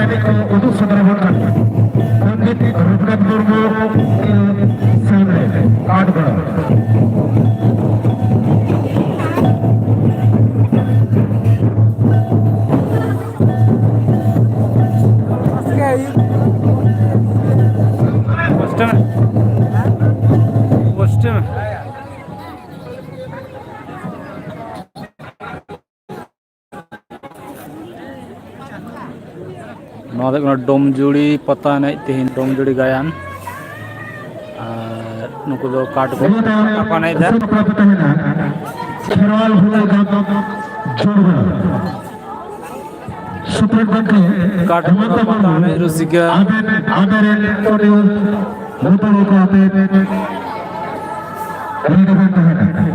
ini ko uduk sodarakan Pandit Rukhat Murmu Samre Kadgara डोमजुड़ी पता नहीं तेहन डोमजुड़ी गायन नुकु दो काट को apa नहीं दा खेरवाल भुलाई गांव जोड़गा सुपर बंके काट को पता नहीं रुसिका आधे तोरे मोटर को आते रीड करते हैं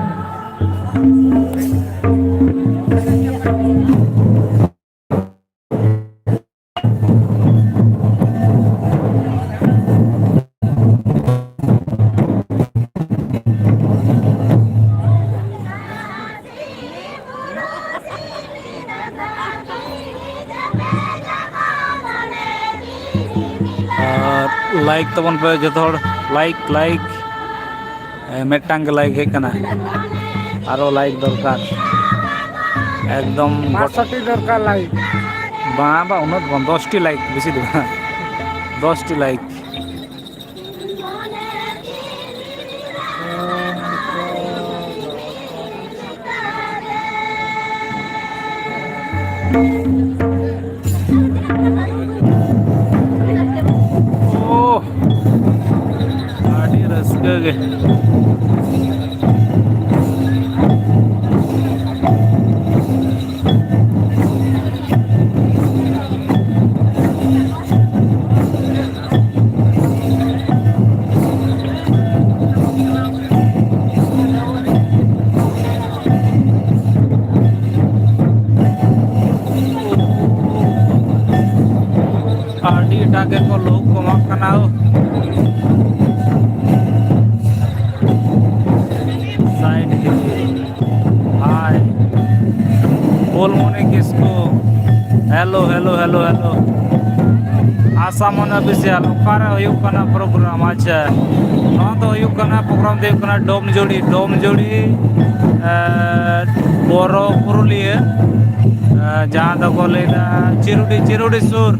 लाइक तबन पे जो लाइक मेटांग लाइक है कना आरो लाइक दरकार एकदम 65 दरकार लाइक बा उन्नत 10 टी लाइक बेसी दो 10 T like Okay. Adi target ko log komak kanao. बोल मोने किसको हेलो हेलो हेलो हेलो आशा मन बिसे लोकार होयुक कना प्रोग्राम अच्छा न तो होयुक कना प्रोग्राम दे कना डोमजुड़ी बोरो पुरुलिया जहां द को लेना चिरुडी सुर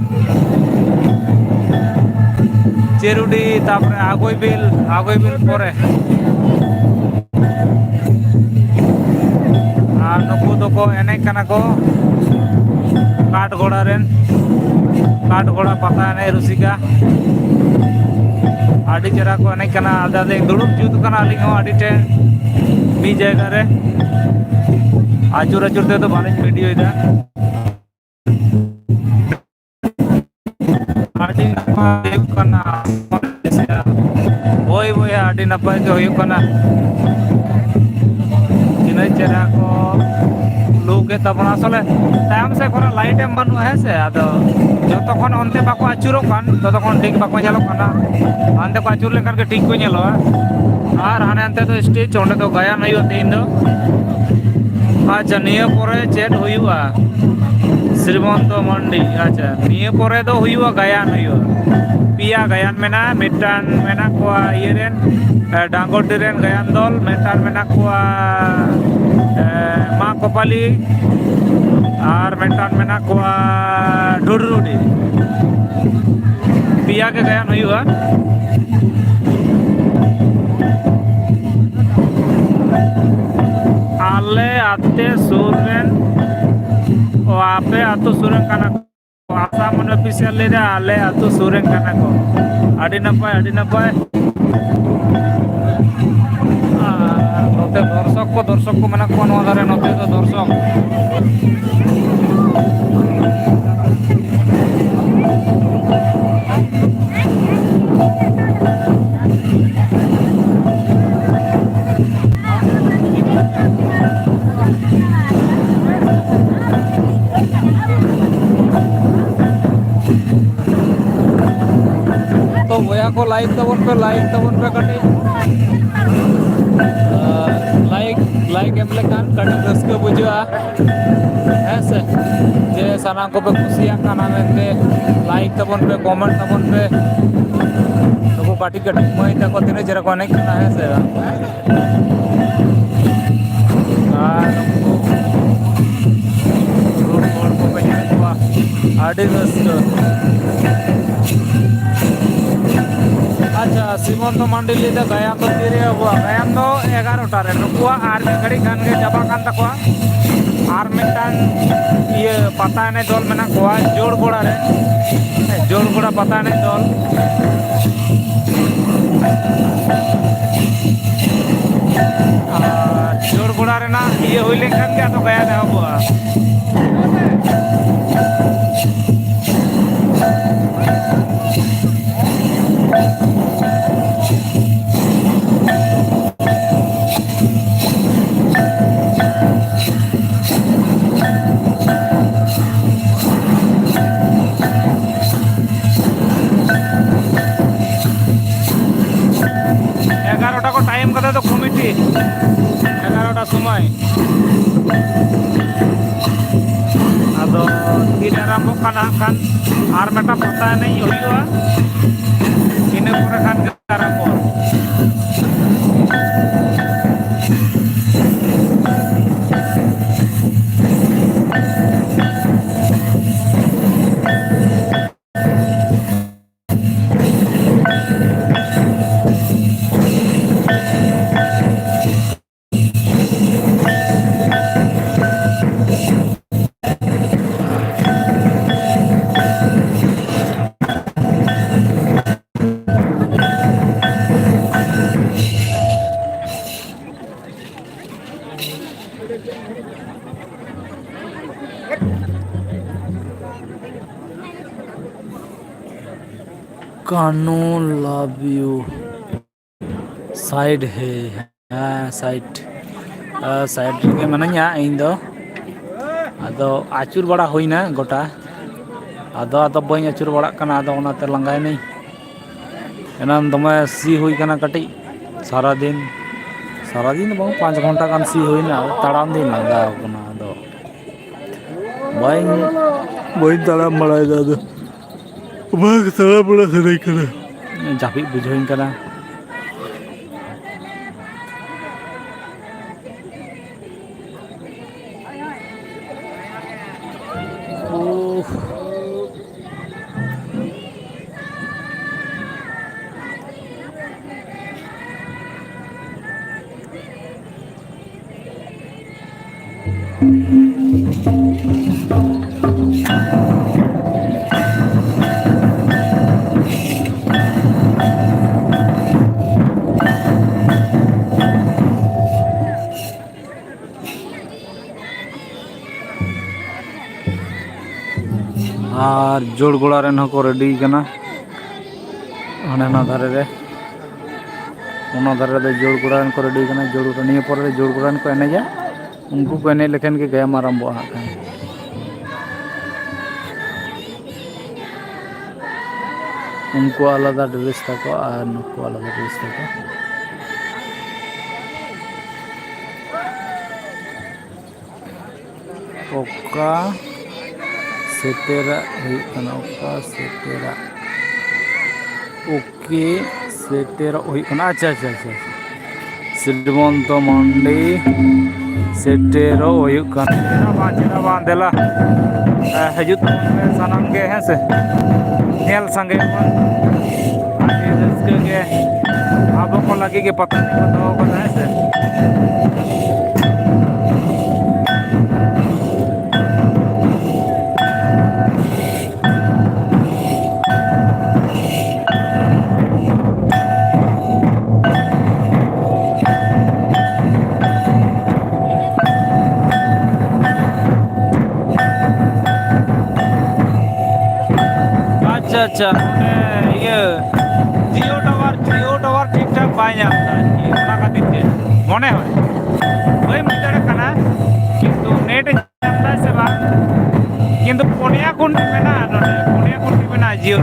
चिरुडी तापरे आगोई बिल परे नुकु को एने कना को काठगोड़ा पता एने रुसिका आड़ी चेहरा को एने कना आदे दुड़ुब जुत कना अलिंग हो आड़ी टे मी जगह रे आजुर ते तो बालिंग वीडियो इदा आड़ी नपाय कना ओय आड़ी नपाय के होय कना चेहरा को लोग तबना असले तायम से कोना लाइट एम बनु है से आदो जतो खन ओनते बाको आचुरो कान ततो खन ठीक बाको चलो काना आनते को आचुर लेकर के ठीक को नेलो आर हाने अंते तो स्टेज ओंडे तो गायन हयो तीन दो अच्छा निये परे चेट हुआ श्रीमंत मंडी अच्छा निये परे दो हुआ गायन हयो पिया गायन मेना मिटान मेना को इरेन डांगोटिरेन गायन दल मेटान मेना को मा कोपाली और मेटान मेना को डुडरुडी पिया के गायन हुआ आले आते सुरेन ओ आपे आतो सुरेन काना आशा मन ऑफिशियल ले रे आले आतो सुरेन काना को आडी नपाय नोते दर्शक को मना को नोदारे नोते तो दर्शक तो वया को लाइक तबन पे कटे लाइक लाइक एम लेखान कड़ी रस्क बुझा है से जे साना को पे खुशियां काना मेनते लाइक तबन पे कमेंट तबन पे तो काटी काटी मई तको तिने जरा को अनेक ना है से रूट मोड़ को पे जाने हुआ आडे रस्क अच्छा सीमंत मंडली दा गायन तो तीरे हुआ गायन तो 11 टा रे नुकुआ आर में घड़ी खान के जबा कान तकवा आर मिटान ये पता ने दल मेना कोआ जोड़ गोड़ा रे जोड़ गोड़ा पता ने दल जोड़ गोड़ा रे ना ये हुई लेखन के तो गायन है हुआ टाइम कदा तो कमिटी 11टा समय आदो तीन आरम्भ खाना खान आर मेटा पता नहीं हुआ इने पूरा खान के आरम्भ 'कानू लव यू' साइड है साइड साइड रे मनाया इन दो आदो आचुर बड़ा होइना गोटा आदो आदो बई आचुर बड़ा कना आदो ओनाते लंगाय नहीं एनान दमे सी हुई कना कटी सारा दिन बहु 5 घंटा कान सी हुईना ताड़ाम दिन लंगा कना आदो बई ताड़ाम बड़ाय दादो बाग ताड़ा बड़ा सदै कना जापि बुझोइन कना और जोड़ गोड़ा रेन को रेडी कना हने ना धारे रे ओना धारे रे जोड़ गोड़ा रेन को रेडी कना जोड़ निये पर रे जोड़ गोड़ा को एनेजा उनको को एने लेखन के गया आरम्भ हा उनको आलादा ड्रेस तको और नुको आलादा ड्रेस तको ओका सेटेरा हुई ओका सेटेरा ओके सेटेरा हुई अच्छा अच्छा अच्छा श्रीमंत मंडी सेटेरो हुई देला हजुत सानाम के हैं से नेल संगे के अब को लगे के पता नहीं बताओ को है से अच्छा ये जियो टावर ठीक ठाक बाय मने बई मिलते किंतु नेट से किंतु पुनिया कुंडी में जियो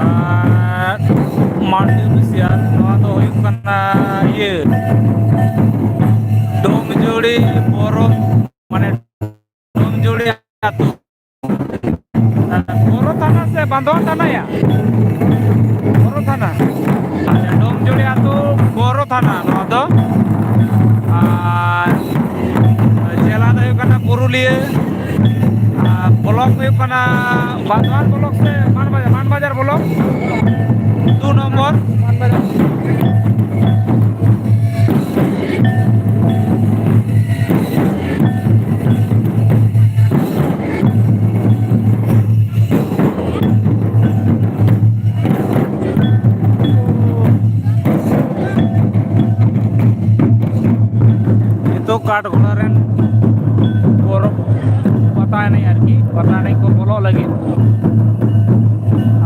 ᱟᱨ ᱢᱟᱱᱰᱤ ᱚᱯᱷᱤᱥᱤᱭᱟᱞ ᱱᱚᱣᱟ ᱫᱚ ᱦᱩᱭᱩᱜ ᱠᱟᱱᱟ ᱤᱭᱟᱹ ᱰᱳᱢᱡᱩᱲᱤ ᱵᱚᱨᱚ ᱢᱟᱱᱮ ᱰᱳᱢᱡᱩᱲᱤ ᱟᱹᱛᱩ ᱵᱚᱨᱚ ᱛᱷᱟᱱᱟ ᱥᱮ ᱵᱟᱸᱫᱣᱟᱱ ᱛᱷᱟᱱᱟ ᱭᱟ ᱵᱚᱨᱚ ᱛᱷᱟᱱᱟ ᱟᱪᱪᱷᱟ ᱰᱳᱢᱡᱩᱲᱤ ᱟᱹᱛᱩ ᱵᱚᱨᱚ ᱛᱷᱟᱱᱟ ᱱᱚᱣᱟ ᱫᱚ ᱟᱨ ᱡᱮᱞᱟ ᱫᱚ ᱦᱩᱭᱩᱜ ᱠᱟᱱᱟ ᱯᱩᱨᱩᱞᱤᱭᱟᱹ ᱟᱨ ᱵᱞᱚᱠ ᱦᱩᱭᱩᱜ ᱠᱟᱱᱟ ᱵᱟᱸᱫᱣᱟᱱ ᱵᱞᱚᱠ ᱥᱮ ᱢᱟᱱᱵᱟᱡᱟর ব্লক 2 নম্বর Manbazar itu Kathgoda ren porok pata eneng arki pata eneng ko bolo lagi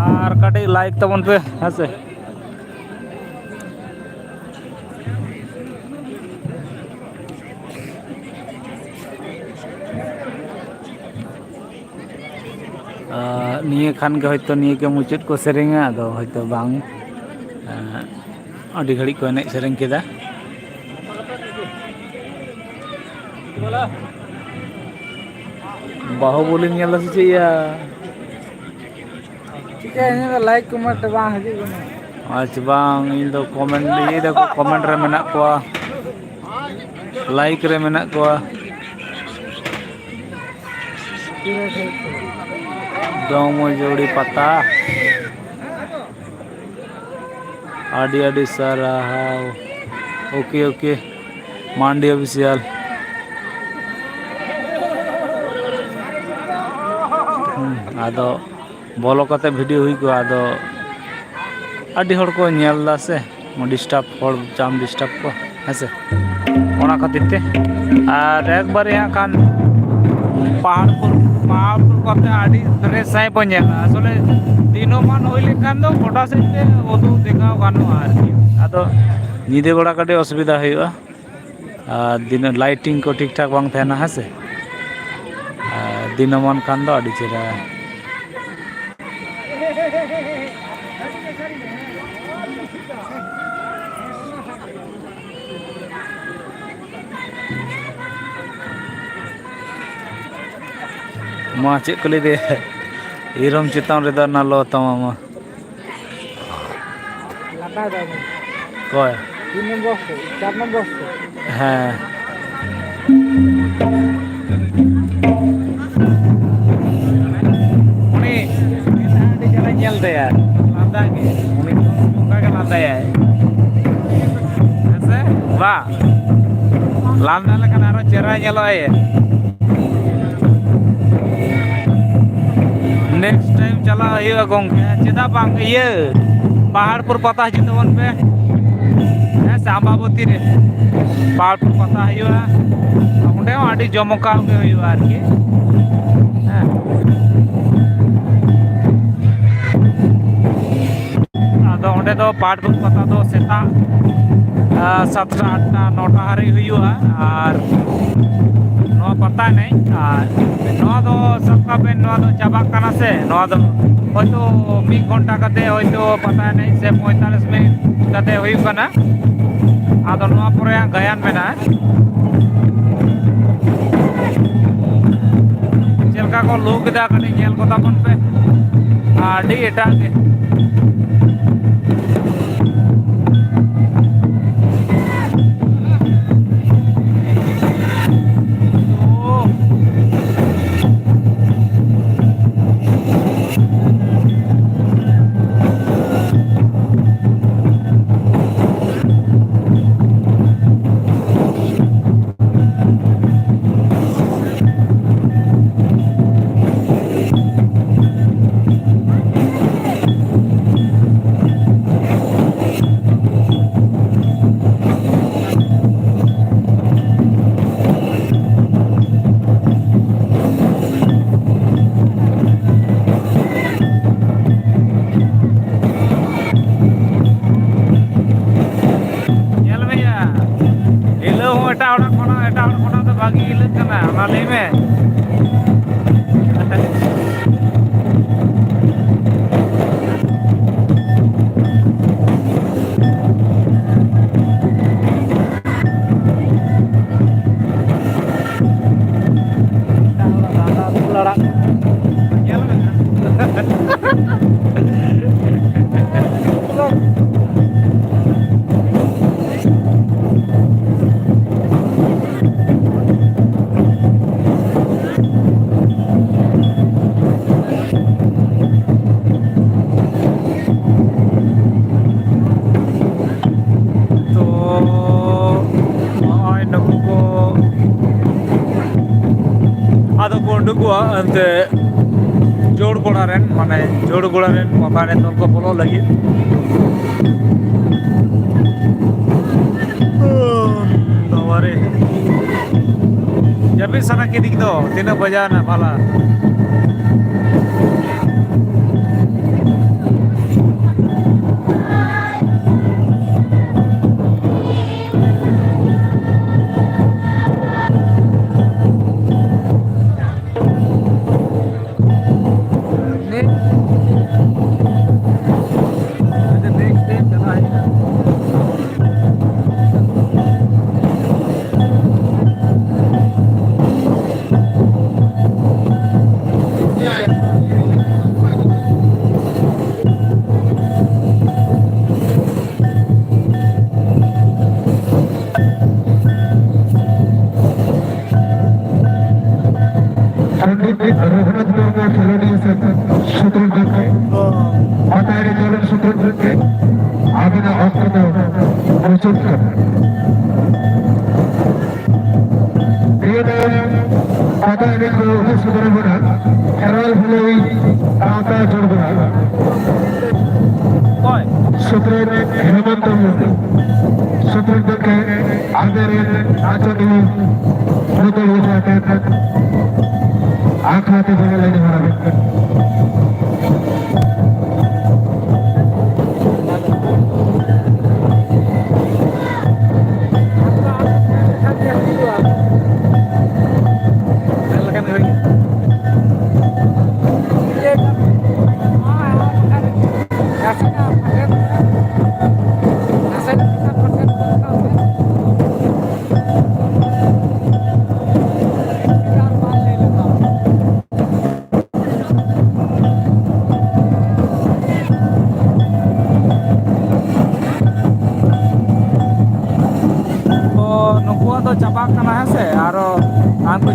আর কাটে লাইক তেমন পে আছে নিয়ে খান কে হয়তো নিয়ে কে মুচাদ को सेरेंगा আদো হয়তো বাং আডি ঘড়ি को এনে सेरेंग केदा बाहुबली नेल से चिया ठीक है इन लाइक कमेंट बांग हजी अच्छा बांग इन दो कमेंट ये देखो कमेंट रे मेना को लाइक रे मेना को डोमजुड़ी पता आदि आदि सारा ओके ओके मांडी ऑफिशियल आदो बोलो कते वीडियो हुई को आदो आदि हड़ को नेल दा से डिस्टर्ब हड़ जाम डिस्टर्ब को हेसे ओना खातिर ते आर एक बार यहाँ कान पहाड़ कते आदि फ्रेश साइ बो नेला असले दिनोमान होई लेखान दो गोटा सेते ओदु देखाव गानो आरकी आदो निदे बड़ा कटे असुविधा हुआ दिन लाइटिंग को ठीक ठाक बांग थाना हेसे दिनोमान खान दो आदि चेरा मा चे कली दे इरम चितान रे ना लो तमा लाटा दा कोय 3 नंबर 4 नंबर हां उनी आडी जला नेल दे यार लांदा के उनी उनका के लांदा है ऐसे वाह लांदा लेकिन आरो चेहरा नेलो है नेक्स्ट टाइम चला हुआ गोंगे चेदा बांग ये पहाड़पुर पता हिजबन पे श्यामावती रे पहाड़पुर पता हुआ उंडे आडी जमका हुआ आरकी आदो उंडे दो पहाड़पुर पता दो सेता 7टा 8टा 9टा हारी हुआ और नो पता नहीं नो दो सबका पे नो दो चाबा काना से नो दो होयतो 1 घंटा कते होयतो पता नहीं से 45 मिनट कते हुई कना आदो नो परे गायन मेना चलका को लोग दा कने नेल को तापन पे आडी एटा के तो नॉय नुकु को आदो को उडुकुआ अंते जोड़ गोड़ा रेन माने जोड़ गोड़ा रेन बाबा ने उनको बोलो लगी नवारे जब भी सना के दिख दो 3 बजा ना भाला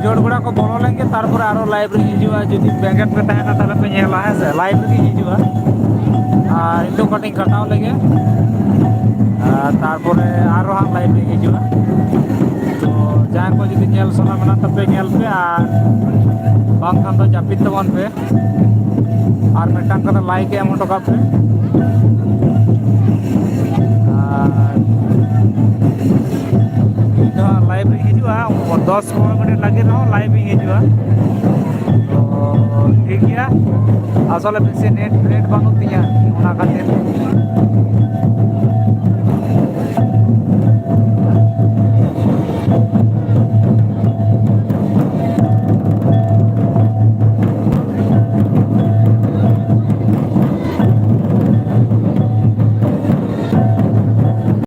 जोड़ गुड़ा को बोलो लेंगे तारपर आरो लाइब्रेरी हिजुआ जुदी बेंगेट पे तहना ताले पे नेला है से लाइब्रेरी हिजुआ इंदो कटिंग कटाव लेगे तारपर आरो हम लाइब्रेरी हिजुआ तो जहां को जुदी नेल सना मना तबे नेल पे आर बांग खान तो जापित तबन पे आर मेटांग का लाइक एम टका पे लाइब्रेरी हिजुआ 10-15 मिनट लगे रहो लाइब्रेरी हिजुआ तो ठीक है आसले बेसि नेट बानु तिया ओना खातिर